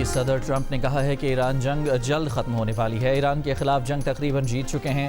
صدر ٹرمپ نے کہا ہے کہ ایران جنگ جلد ختم ہونے والی ہے۔ ایران کے خلاف جنگ تقریباً جیت چکے ہیں۔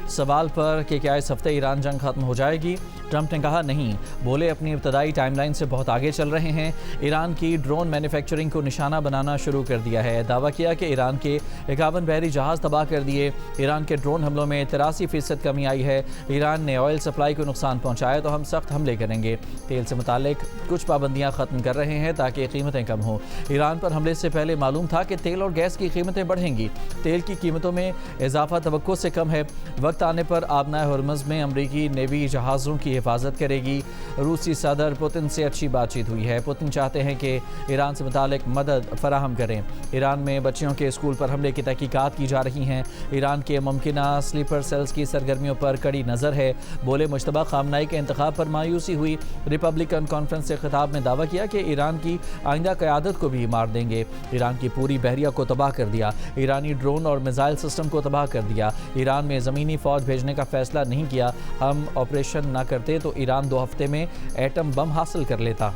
سوال پر کہ کیا اس ہفتے ایران جنگ ختم ہو جائے گی، ٹرمپ نے کہا نہیں، بولے اپنی ابتدائی ٹائم لائن سے بہت آگے چل رہے ہیں۔ ایران کی ڈرون مینوفیکچرنگ کو نشانہ بنانا شروع کر دیا ہے۔ دعویٰ کیا کہ ایران کے 51 بحری جہاز تباہ کر دیے۔ ایران کے ڈرون حملوں میں 83% کمی آئی ہے۔ ایران نے آئل سپلائی کو نقصان پہنچایا تو ہم سخت حملے کریں گے۔ تیل سے متعلق کچھ پابندیاں ختم کر رہے ہیں تاکہ قیمتیں کم ہوں۔ ایران پر حملے سے پہلے معلوم تھا کہ تیل اور گیس کی قیمتیں بڑھیں گی۔ تیل کی قیمتوں میں اضافہ توقع سے کم ہے۔ وقت آنے پر آبنائے ہرمز میں امریکی نیوی جہازوں کی حفاظت کرے گی۔ روسی صدر پوتن سے اچھی بات چیت ہوئی ہے۔ پوتن چاہتے ہیں کہ ایران سے متعلق مدد فراہم کریں۔ ایران میں بچیوں کے اسکول پر حملے کی تحقیقات کی جا رہی ہیں۔ ایران کے ممکنہ سلیپر سیلز کی سرگرمیوں پر کڑی نظر ہے۔ بولے مجتبی خامنہئی کے انتخاب پر مایوسی ہوئی۔ ریپبلکن کانفرنس سے خطاب میں دعویٰ کیا کہ ایران کی آئندہ قیادت کو بھی مار دیں گے۔ ایران کی پوری بحریہ کو تباہ کر دیا۔ ایرانی ڈرون اور میزائل سسٹم کو تباہ کر دیا۔ ایران میں زمینی فوج بھیجنے کا فیصلہ نہیں کیا۔ ہم آپریشن نہ کرتے تو ایران 2 ہفتے میں ایٹم بم حاصل کر لیتا۔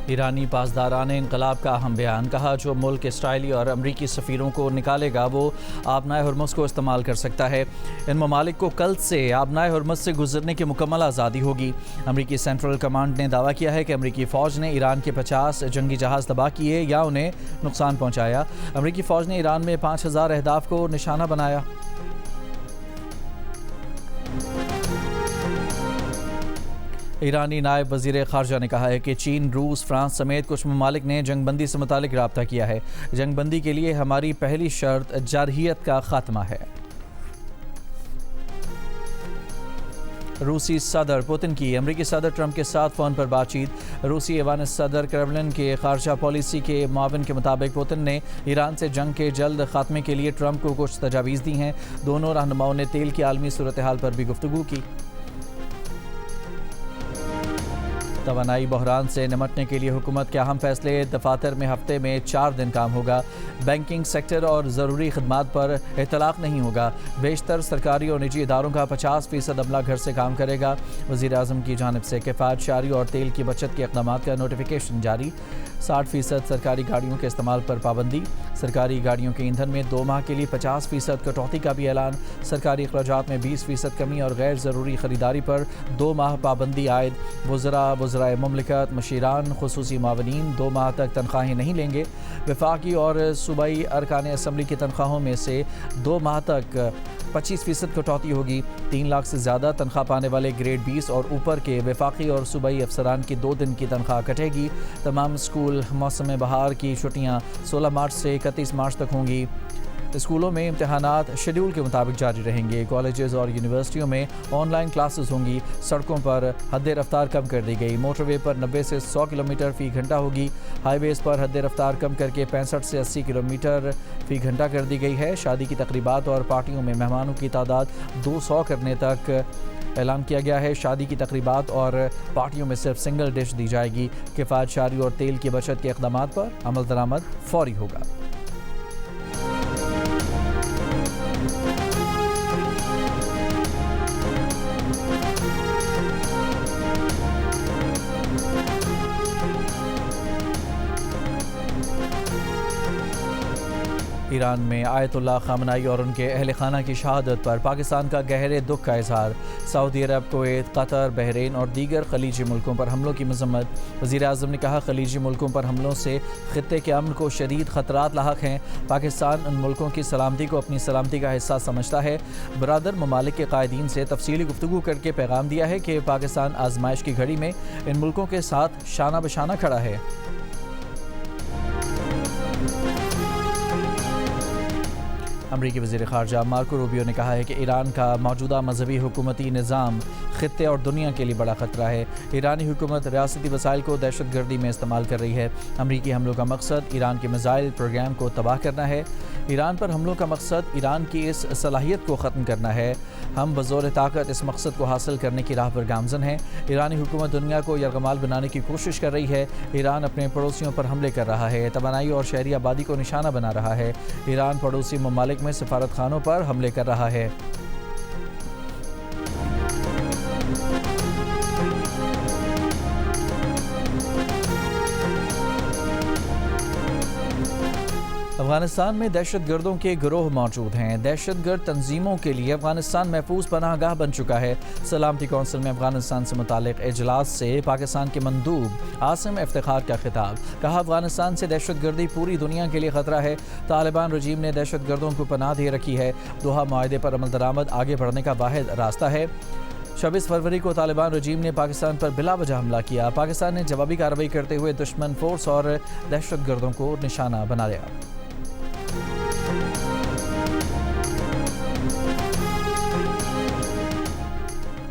ایرانی پاسداران انقلاب کا اہم بیان، کہا جو ملک اسرائیلی اور امریکی سفیروں کو نکالے گا وہ آبنائے ہرمز کو استعمال کر سکتا ہے۔ ان ممالک کو کل سے آبنائے ہرمز سے گزرنے کی مکمل آزادی ہوگی۔ امریکی سینٹرل کمانڈ نے دعویٰ کیا ہے کہ امریکی فوج نے ایران کے 50 جنگی جہاز تباہ کیے یا انہیں نقصان پہنچایا۔ امریکی فوج نے ایران میں 5000 اہداف کو نشانہ بنایا۔ ایرانی نائب وزیر خارجہ نے کہا ہے کہ چین، روس، فرانس سمیت کچھ ممالک نے جنگ بندی سے متعلق رابطہ کیا ہے۔ جنگ بندی کے لیے ہماری پہلی شرط جارحیت کا خاتمہ ہے۔ روسی صدر پوتن کی امریکی صدر ٹرمپ کے ساتھ فون پر بات چیت۔ روسی ایوان صدر کرملن کے خارجہ پالیسی کے معاون کے مطابق پوتن نے ایران سے جنگ کے جلد خاتمے کے لیے ٹرمپ کو کچھ تجاویز دی ہیں۔ دونوں رہنماؤں نے تیل کی عالمی صورتحال پر بھی گفتگو کی۔ توانائی بحران سے نمٹنے کے لیے حکومت کے اہم فیصلے، دفاتر میں ہفتے میں 4 دن کام ہوگا۔ بینکنگ سیکٹر اور ضروری خدمات پر اطلاق نہیں ہوگا۔ بیشتر سرکاری اور نجی اداروں کا 50% عملہ گھر سے کام کرے گا۔ وزیر اعظم کی جانب سے کفایت شعاری اور تیل کی بچت کے اقدامات کا نوٹیفیکیشن جاری۔ 60% سرکاری گاڑیوں کے استعمال پر پابندی۔ سرکاری گاڑیوں کے ایندھن میں 2 ماہ کے لیے 50% کٹوتی کا بھی اعلان۔ سرکاری اخراجات میں 20% کمی اور غیر ضروری خریداری پر 2 ماہ پابندی عائد۔ وزرائے مملکت، مشیران، خصوصی معاونین 2 ماہ تک تنخواہیں نہیں لیں گے۔ وفاقی اور صوبائی ارکان اسمبلی کی تنخواہوں میں سے 2 ماہ تک 25% کٹوتی ہوگی۔ 3 لاکھ سے زیادہ تنخواہ پانے والے گریڈ 20 اور اوپر کے وفاقی اور صوبائی افسران کی 2 دن کی تنخواہ کٹے گی۔ تمام اسکول موسم بہار کی چھٹیاں 16 مارچ سے 31 مارچ تک ہوں گی۔ اسکولوں میں امتحانات شیڈول کے مطابق جاری رہیں گے۔ کالجز اور یونیورسٹیوں میں آن لائن کلاسز ہوں گی۔ سڑکوں پر حد رفتار کم کر دی گئی۔ موٹر وے پر 90 سے 100 کلومیٹر فی گھنٹہ ہوگی۔ ہائی ویز پر حد رفتار کم کر کے 65 سے 80 کلومیٹر فی گھنٹہ کر دی گئی ہے۔ شادی کی تقریبات اور پارٹیوں میں مہمانوں کی تعداد 200 کرنے تک اعلان کیا گیا ہے۔ شادی کی تقریبات اور پارٹیوں میں صرف سنگل ڈش دی جائے گی۔ کفایت شعاری اور تیل کی بچت کے اقدامات پر عمل درآمد فوری ہوگا۔ ایران میں آیت اللہ خامنہئی اور ان کے اہل خانہ کی شہادت پر پاکستان کا گہرے دکھ کا اظہار۔ سعودی عرب، کویت، قطر، بحرین اور دیگر خلیجی ملکوں پر حملوں کی مذمت۔ وزیر اعظم نے کہا خلیجی ملکوں پر حملوں سے خطے کے امن کو شدید خطرات لاحق ہیں۔ پاکستان ان ملکوں کی سلامتی کو اپنی سلامتی کا حصہ سمجھتا ہے۔ برادر ممالک کے قائدین سے تفصیلی گفتگو کر کے پیغام دیا ہے کہ پاکستان آزمائش کی گھڑی میں ان ملکوں کے ساتھ شانہ بشانہ کھڑا ہے۔ امریکی وزیر خارجہ مارکو روبیو نے کہا ہے کہ ایران کا موجودہ مذہبی حکومتی نظام خطے اور دنیا کے لیے بڑا خطرہ ہے۔ ایرانی حکومت ریاستی وسائل کو دہشت گردی میں استعمال کر رہی ہے۔ امریکی حملوں کا مقصد ایران کے میزائل پروگرام کو تباہ کرنا ہے۔ ایران پر حملوں کا مقصد ایران کی اس صلاحیت کو ختم کرنا ہے۔ ہم بزور طاقت اس مقصد کو حاصل کرنے کی راہ پر گامزن ہیں۔ ایرانی حکومت دنیا کو یرغمال بنانے کی کوشش کر رہی ہے۔ ایران اپنے پڑوسیوں پر حملے کر رہا ہے، توانائی اور شہری آبادی کو نشانہ بنا رہا ہے۔ ایران پڑوسی ممالک میں سفارت خانوں پر حملے کر رہا ہے۔ افغانستان میں دہشت گردوں کے گروہ موجود ہیں۔ دہشت گرد تنظیموں کے لیے افغانستان محفوظ پناہ گاہ بن چکا ہے۔ سلامتی کونسل میں افغانستان سے متعلق اجلاس سے پاکستان کے مندوب عاصم افتخار کا خطاب۔ کہا افغانستان سے دہشت گردی پوری دنیا کے لیے خطرہ ہے۔ طالبان رجیم نے دہشت گردوں کو پناہ دے رکھی ہے۔ دوحہ معاہدے پر عمل درآمد آگے بڑھنے کا واحد راستہ ہے۔ 26 فروری کو طالبان رجیم نے پاکستان پر بلا وجہ حملہ کیا۔ پاکستان نے جوابی کارروائی کرتے ہوئے دشمن فورس اور دہشت گردوں کو نشانہ بنا لیا۔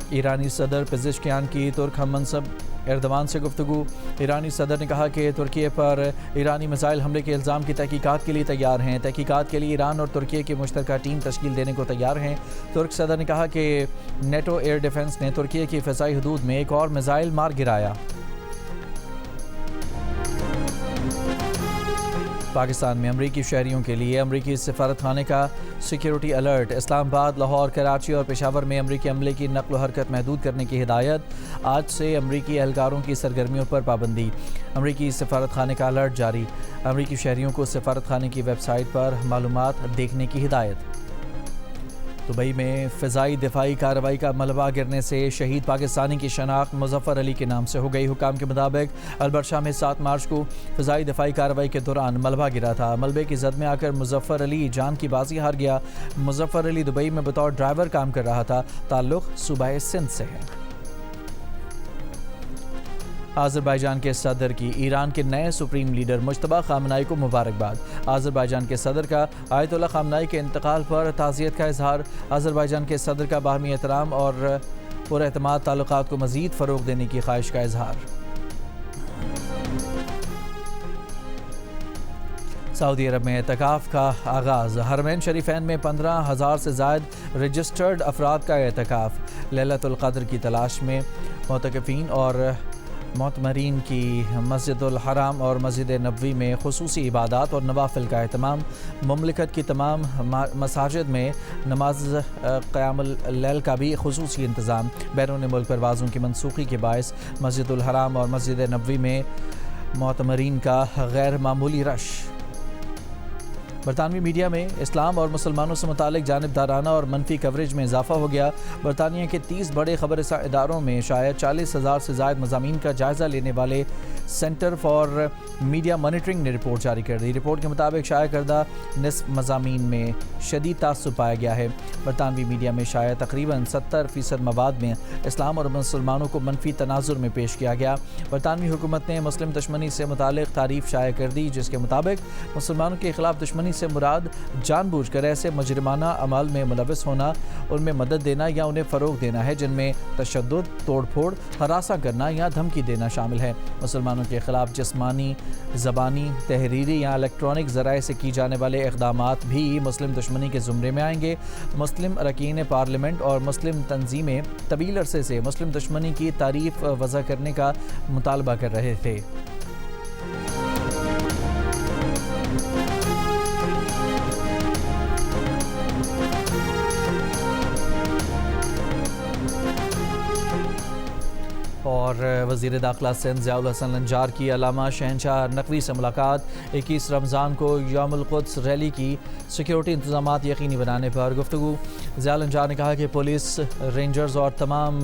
ایرانی صدر پزشکیان کی ترک ہم منصب ایردوان سے گفتگو۔ ایرانی صدر نے کہا کہ ترکیے پر ایرانی میزائل حملے کے الزام کی تحقیقات کے لیے تیار ہیں۔ تحقیقات کے لیے ایران اور ترکیے کی مشترکہ ٹیم تشکیل دینے کو تیار ہیں۔ ترک صدر نے کہا کہ نیٹو ایئر ڈیفنس نے ترکیے کی فضائی حدود میں ایک اور میزائل مار گرایا۔ پاکستان میں امریکی شہریوں کے لیے امریکی سفارت خانے کا سیکیورٹی الرٹ۔ اسلام آباد، لاہور، کراچی اور پشاور میں امریکی عملے کی نقل و حرکت محدود کرنے کی ہدایت۔ آج سے امریکی اہلکاروں کی سرگرمیوں پر پابندی۔ امریکی سفارت خانے کا الرٹ جاری۔ امریکی شہریوں کو سفارت خانے کی ویب سائٹ پر معلومات دیکھنے کی ہدایت۔ دبئی میں فضائی دفاعی کارروائی کا ملبہ گرنے سے شہید پاکستانی کی شناخت مظفر علی کے نام سے ہو گئی۔ حکام کے مطابق البرشہ میں 7 مارچ کو فضائی دفاعی کارروائی کے دوران ملبہ گرا تھا۔ ملبے کی زد میں آ کر مظفر علی جان کی بازی ہار گیا۔ مظفر علی دبئی میں بطور ڈرائیور کام کر رہا تھا۔ تعلق صوبہ سندھ سے ہے۔ آذربائیجان کے صدر کی ایران کے نئے سپریم لیڈر مجتبیٰ خامنائی کو مبارکباد۔ آذربائیجان کے صدر کا آیت اللہ خامنائی کے انتقال پر تعزیت کا اظہار۔ آذربائیجان کے صدر کا باہمی احترام اور پر اعتماد تعلقات کو مزید فروغ دینے کی خواہش کا اظہار۔ سعودی عرب میں اعتکاف کا آغاز۔ حرمین شریفین میں 15,000 سے زائد رجسٹرڈ افراد کا اعتکاف۔ لیلۃ القدر کی تلاش میں معتکفین اور معتمرین کی مسجد الحرام اور مسجد نبوی میں خصوصی عبادات اور نوافل کا اہتمام۔ مملکت کی تمام مساجد میں نماز قیام اللیل کا بھی خصوصی انتظام۔ بیرون ملک پروازوں کی منسوخی کے باعث مسجد الحرام اور مسجد نبوی میں معتمرین کا غیر معمولی رش۔ برطانوی میڈیا میں اسلام اور مسلمانوں سے متعلق جانبدارانہ اور منفی کوریج میں اضافہ ہو گیا۔ برطانیہ کے 30 بڑے خبر رساں اداروں میں شاید 40,000 سے زائد مضامین کا جائزہ لینے والے سینٹر فار میڈیا مانیٹرنگ نے رپورٹ جاری کر دی۔ رپورٹ کے مطابق شائع کردہ نصف مضامین میں شدید تعصب پایا گیا ہے۔ برطانوی میڈیا میں شائع تقریباً 70% مواد میں اسلام اور مسلمانوں کو منفی تناظر میں پیش کیا گیا۔ برطانوی حکومت نے مسلم دشمنی سے متعلق تعریف شائع کر دی، جس کے مطابق مسلمانوں کے خلاف دشمنی سے مراد جان بوجھ کر ایسے مجرمانہ اعمال میں ملوث ہونا، ان میں مدد دینا یا انہیں فروغ دینا ہے جن میں تشدد، توڑ پھوڑ، ہراساں کرنا یا دھمکی دینا شامل ہے۔ مسلمانوں کے خلاف جسمانی، زبانی، تحریری یا الیکٹرانک ذرائع سے کی جانے والے اقدامات بھی مسلم دشمنی کے زمرے میں آئیں گے۔ مسلم اراکین پارلیمنٹ اور مسلم تنظیمیں طویل عرصے سے مسلم دشمنی کی تعریف وضع کرنے کا مطالبہ کر رہے تھے۔ اور وزیر داخلہ سندھ ضیاء الحسن لنجار کی علامہ شہنشاہ نقوی سے ملاقات۔ 21 رمضان کو یوم القدس ریلی کی سیکیورٹی انتظامات یقینی بنانے پر گفتگو۔ ضیاء لنجار نے کہا کہ پولیس، رینجرز اور تمام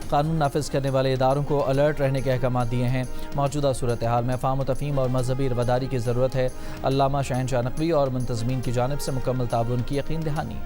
قانون نافذ کرنے والے اداروں کو الرٹ رہنے کے احکامات دیے ہیں۔ موجودہ صورتحال میں افہام و تفہیم اور مذہبی رواداری کی ضرورت ہے۔ علامہ شہنشاہ نقوی اور منتظمین کی جانب سے مکمل تعاون کی یقین دہانی۔